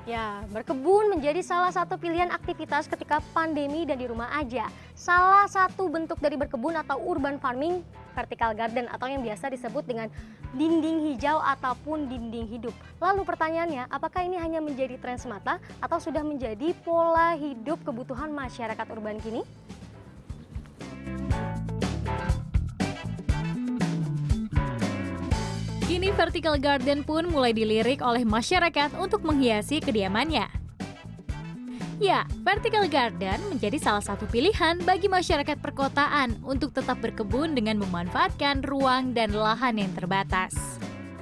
Ya, berkebun menjadi salah satu pilihan aktivitas ketika pandemi dan di rumah aja. Salah satu bentuk dari berkebun atau urban farming, vertical garden atau yang biasa disebut dengan dinding hijau ataupun dinding hidup. Lalu pertanyaannya, apakah ini hanya menjadi tren semata atau sudah menjadi pola hidup kebutuhan masyarakat urban kini? Kini vertical garden pun mulai dilirik oleh masyarakat untuk menghiasi kediamannya. Ya, vertical garden menjadi salah satu pilihan bagi masyarakat perkotaan untuk tetap berkebun dengan memanfaatkan ruang dan lahan yang terbatas.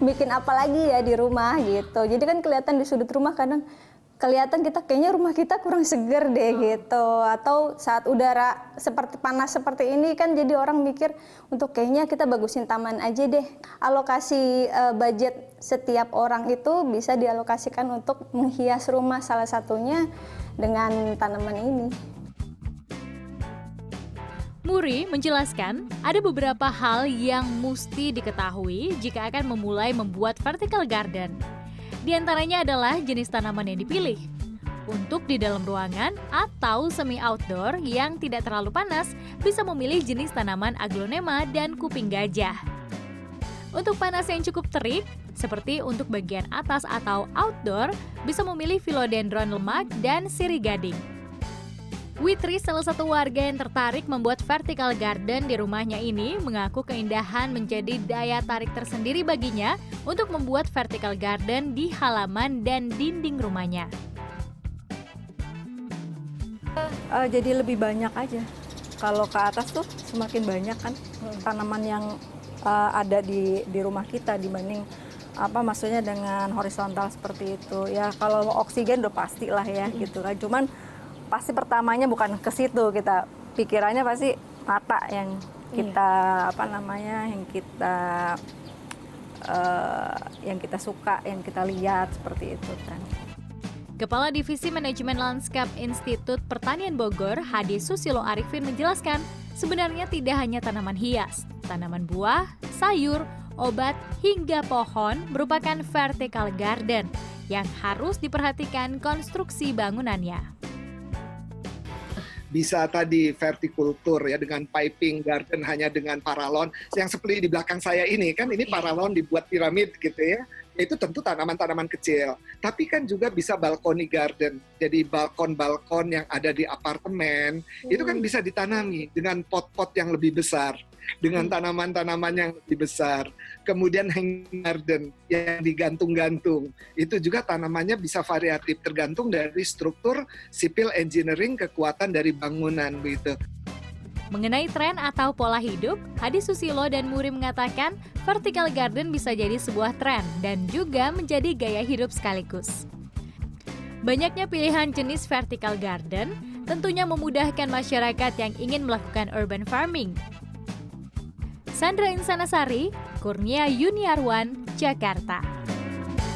Bikin apa lagi ya di rumah gitu. Jadi kan kelihatan di sudut rumah kadang kelihatan kita kayaknya rumah kita kurang seger deh gitu. Atau saat udara seperti panas seperti ini kan jadi orang mikir untuk kayaknya kita bagusin taman aja deh. Alokasi budget setiap orang itu bisa dialokasikan untuk menghias rumah, salah satunya dengan tanaman ini. Muri menjelaskan, ada beberapa hal yang mesti diketahui jika akan memulai membuat vertical garden. Di antaranya adalah jenis tanaman yang dipilih. Untuk di dalam ruangan atau semi outdoor yang tidak terlalu panas, bisa memilih jenis tanaman aglonema dan kuping gajah. Untuk panas yang cukup terik, seperti untuk bagian atas atau outdoor, bisa memilih philodendron lemak dan sirih gading. Witri, salah satu warga yang tertarik membuat vertical garden di rumahnya ini, mengaku keindahan menjadi daya tarik tersendiri baginya untuk membuat vertical garden di halaman dan dinding rumahnya. Jadi lebih banyak aja. Kalau ke atas tuh semakin banyak kan tanaman yang ada di rumah kita dibanding maksudnya dengan horizontal seperti itu. Ya kalau oksigen udah pastilah ya gitu kan. Cuman pasti pertamanya bukan ke situ, kita pikirannya pasti mata yang kita yang kita suka, yang kita lihat seperti itu kan. Kepala Divisi Manajemen Lanskap Institut Pertanian Bogor, Hadi Susilo Arifin menjelaskan, sebenarnya tidak hanya tanaman hias, tanaman buah, sayur, obat, hingga pohon merupakan vertical garden yang harus diperhatikan konstruksi bangunannya. Bisa tadi vertikultur ya dengan piping garden hanya dengan paralon yang seperti di belakang saya ini kan, ini paralon dibuat piramid gitu ya. Itu tentu tanaman-tanaman kecil. Tapi kan juga bisa balkoni garden. Jadi balkon-balkon yang ada di apartemen itu kan bisa ditanami dengan pot-pot yang lebih besar, dengan tanaman-tanaman yang lebih besar. Kemudian hanging garden yang digantung-gantung. Itu juga tanamannya bisa variatif tergantung dari struktur civil engineering, kekuatan dari bangunan begitu. Mengenai tren atau pola hidup, Hadi Susilo dan Muri mengatakan vertical garden bisa jadi sebuah tren dan juga menjadi gaya hidup sekaligus. Banyaknya pilihan jenis vertical garden tentunya memudahkan masyarakat yang ingin melakukan urban farming. Sandra Insanasari, Kurnia Yuniarwan, Jakarta.